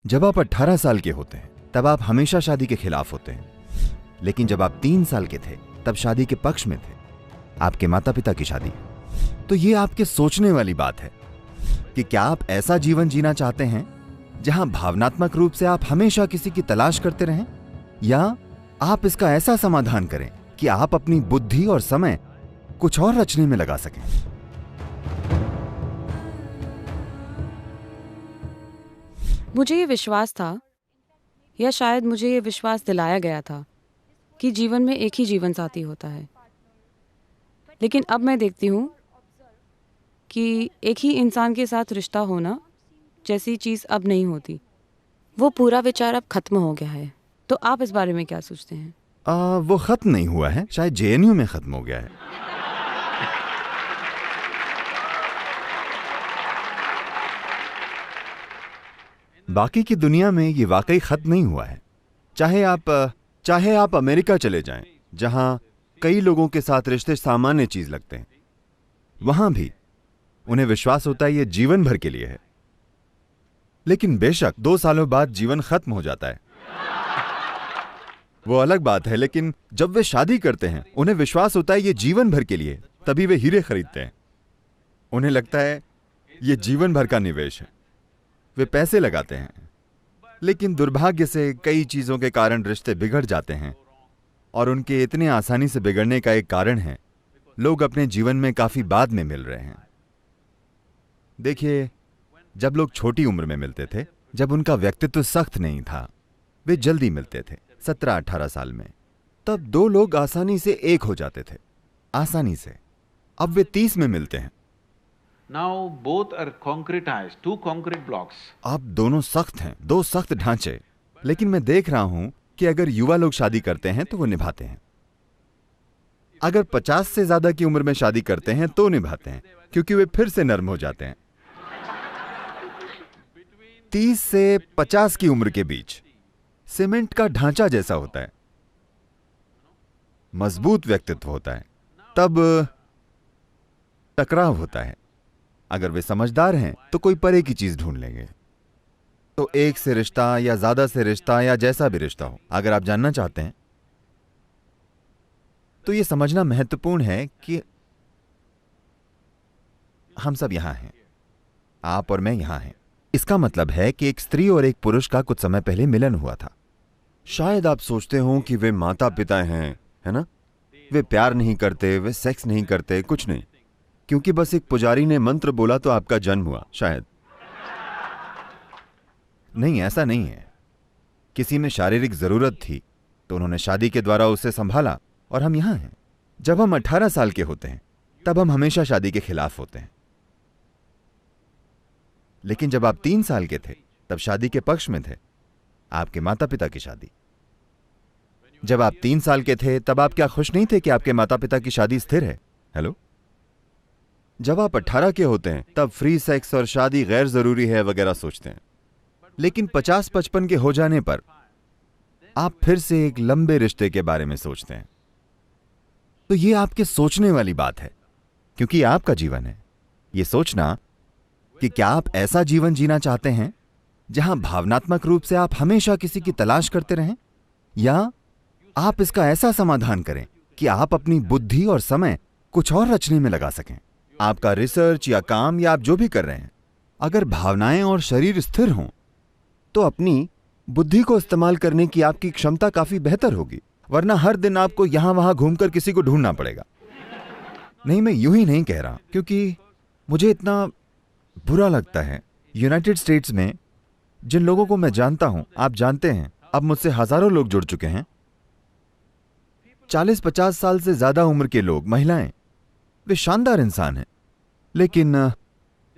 जब आप 18 साल के होते हैं तब आप हमेशा शादी के खिलाफ होते हैं, लेकिन जब आप 3 साल के थे तब शादी के पक्ष में थे, आपके माता पिता की शादी। तो ये आपके सोचने वाली बात है कि क्या आप ऐसा जीवन जीना चाहते हैं जहां भावनात्मक रूप से आप हमेशा किसी की तलाश करते रहें, या आप इसका ऐसा समाधान करें कि आप अपनी बुद्धि और समय कुछ और रचने में लगा सकें। मुझे ये विश्वास था, या शायद मुझे ये विश्वास दिलाया गया था कि जीवन में एक ही जीवन साथी होता है। लेकिन अब मैं देखती हूँ कि एक ही इंसान के साथ रिश्ता होना जैसी चीज़ अब नहीं होती। वो पूरा विचार अब खत्म हो गया है। तो आप इस बारे में क्या सोचते हैं? वो खत्म नहीं हुआ है, शायद जेएनयू में खत्म हो गया है। बाकी की दुनिया में ये वाकई खत्म नहीं हुआ है। चाहे आप अमेरिका चले जाएं, जहां कई लोगों के साथ रिश्ते सामान्य चीज लगते हैं, वहां भी उन्हें विश्वास होता है ये जीवन भर के लिए है। लेकिन बेशक 2 सालों बाद जीवन खत्म हो जाता है, वो अलग बात है। लेकिन जब वे शादी करते हैं उन्हें विश्वास होता है ये जीवन भर के लिए, तभी वे हीरे खरीदते हैं। उन्हें लगता है ये जीवन भर का निवेश है, वे पैसे लगाते हैं। लेकिन दुर्भाग्य से कई चीजों के कारण रिश्ते बिगड़ जाते हैं, और उनके इतने आसानी से बिगड़ने का एक कारण है लोग अपने जीवन में काफी बाद में मिल रहे हैं। देखिए, जब लोग छोटी उम्र में मिलते थे, जब उनका व्यक्तित्व सख्त नहीं था, वे जल्दी मिलते थे 17-18 साल में, तब 2 लोग आसानी से एक हो जाते थे, आसानी से। अब वे 30 में मिलते हैं। Now both are concretized, 2 concrete blocks. अब दोनों सख्त हैं, 2 सख्त ढांचे। लेकिन मैं देख रहा हूं कि अगर युवा लोग शादी करते हैं तो वो निभाते हैं। अगर 50 से ज्यादा की उम्र में शादी करते हैं तो निभाते हैं, क्योंकि वे फिर से नर्म हो जाते हैं। 30 से 50 की उम्र के बीच सीमेंट का ढांचा जैसा होता है, मजबूत व्यक्तित्व होता है, तब टकराव होता है। अगर वे समझदार हैं तो कोई परे की चीज ढूंढ लेंगे। तो एक से रिश्ता या ज्यादा से रिश्ता या जैसा भी रिश्ता हो, अगर आप जानना चाहते हैं तो यह समझना महत्वपूर्ण है कि हम सब यहां हैं, आप और मैं यहां हैं। इसका मतलब है कि एक स्त्री और एक पुरुष का कुछ समय पहले मिलन हुआ था। शायद आप सोचते हो कि वे माता पिता हैं, है ना? वे प्यार नहीं करते, वे सेक्स नहीं करते, कुछ नहीं, क्योंकि बस एक पुजारी ने मंत्र बोला तो आपका जन्म हुआ। शायद नहीं, ऐसा नहीं है। किसी में शारीरिक जरूरत थी तो उन्होंने शादी के द्वारा उसे संभाला, और हम यहां हैं। जब हम 18 साल के होते हैं तब हम हमेशा शादी के खिलाफ होते हैं, लेकिन जब आप 3 साल के थे तब शादी के पक्ष में थे, आपके माता पिता की शादी। जब आप 3 साल के थे तब आप क्या खुश नहीं थे कि आपके माता पिता की शादी स्थिर है? हेलो? जब आप 18 के होते हैं तब फ्री सेक्स और शादी गैर जरूरी है वगैरह सोचते हैं, लेकिन 50-55 के हो जाने पर आप फिर से एक लंबे रिश्ते के बारे में सोचते हैं। तो ये आपके सोचने वाली बात है, क्योंकि आपका जीवन है। ये सोचना कि क्या आप ऐसा जीवन जीना चाहते हैं जहां भावनात्मक रूप से आप हमेशा किसी की तलाश करते रहें, या आप इसका ऐसा समाधान करें कि आप अपनी बुद्धि और समय कुछ और रचने में लगा सकें। आपका रिसर्च या काम या आप जो भी कर रहे हैं, अगर भावनाएं और शरीर स्थिर हों तो अपनी बुद्धि को इस्तेमाल करने की आपकी क्षमता काफी बेहतर होगी, वरना हर दिन आपको यहां वहां घूमकर किसी को ढूंढना पड़ेगा। नहीं, मैं यूं ही नहीं कह रहा, क्योंकि मुझे इतना बुरा लगता है। यूनाइटेड स्टेट्स में जिन लोगों को मैं जानता हूं, आप जानते हैं, अब मुझसे हजारों लोग जुड़ चुके हैं। 40-50 साल से ज्यादा उम्र के लोग, महिलाएं, वे शानदार इंसान हैं, लेकिन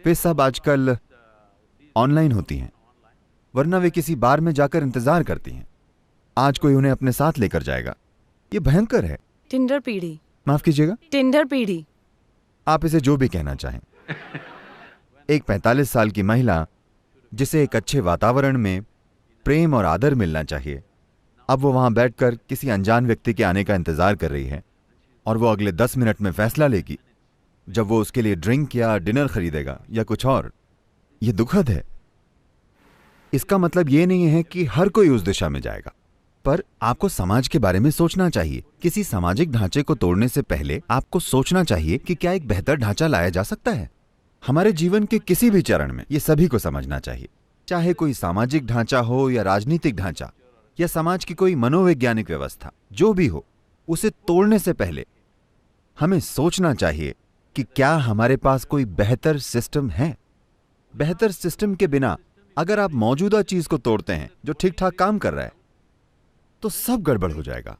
वे सब आजकल ऑनलाइन होती हैं, वरना वे किसी बार में जाकर इंतजार करती हैं। आज कोई उन्हें अपने साथ लेकर जाएगा। ये भयंकर है। टिंडर पीढ़ी। माफ कीजिएगा? टिंडर पीढ़ी। आप इसे जो भी कहना चाहें। एक 45 साल की महिला जिसे एक अच्छे वातावरण में प्रेम और आदर मिलना चाहिए, अब वो वहां बैठकर किसी अनजान व्यक्ति के आने का इंतजार कर रही है, और वो अगले 10 मिनट में फैसला लेगी जब वो उसके लिए ड्रिंक या डिनर खरीदेगा या कुछ और। ये दुखद है। इसका मतलब ये नहीं है कि हर कोई उस दिशा में जाएगा, पर आपको समाज के बारे में सोचना चाहिए। किसी सामाजिक ढांचे को तोड़ने से पहले आपको सोचना चाहिए कि क्या एक बेहतर ढांचा लाया जा सकता है। हमारे जीवन के किसी भी चरण में ये सभी को समझना चाहिए, चाहे कोई सामाजिक ढांचा हो या राजनीतिक ढांचा या समाज की कोई मनोवैज्ञानिक व्यवस्था, जो भी हो, उसे तोड़ने से पहले हमें सोचना चाहिए कि क्या हमारे पास कोई बेहतर सिस्टम है। बेहतर सिस्टम के बिना अगर आप मौजूदा चीज को तोड़ते हैं जो ठीक ठाक काम कर रहा है, तो सब गड़बड़ हो जाएगा।